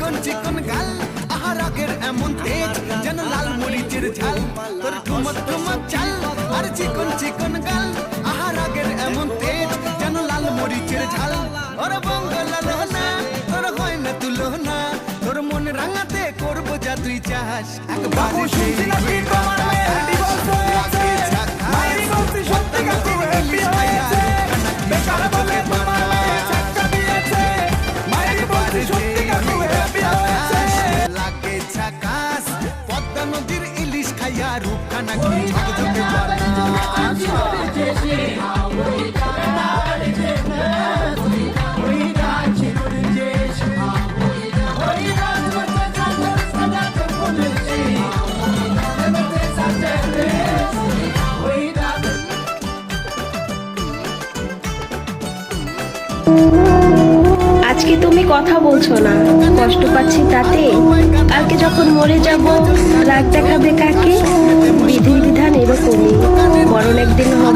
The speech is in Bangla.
চিকন চিকন গাল আহা রাগের এমন তেজ যেন লাল মরিচের ঝাল তোর ঠুমক ঠুমক চাল আর চিকন চিকন গাল আহা রাগের এমন তেজ যেন লাল মরিচের ঝাল ওর বঙ্গলা লোনা তোর হয় না তুলনা তোর মন রাঙাতে করবো যা তুই চাস একবার শুনছি নাকি তোমার মেয়ে ডিভোর্স হয়েছে মায়ের বলছি সত্যি কথা হ্যাপি হয়েছে বেকার বলে তোমার মেয়ে চাকা দিয়েছে মায়ের বলছি সত্যি কথা হ্যাপি হয়েছে লাগে ঝাকাস পদ্মা নদীর ইলিশ খাইয়া রূপখানা কি ঝকঝকে বলে আজকে তুমি কথা বলছো না, কষ্ট পাচ্ছি তাতে। কালকে যখন মরে যাব রাগ দেখাবে কাকে? বিধির বিধান এরকমই, মরণ একদিন হবে।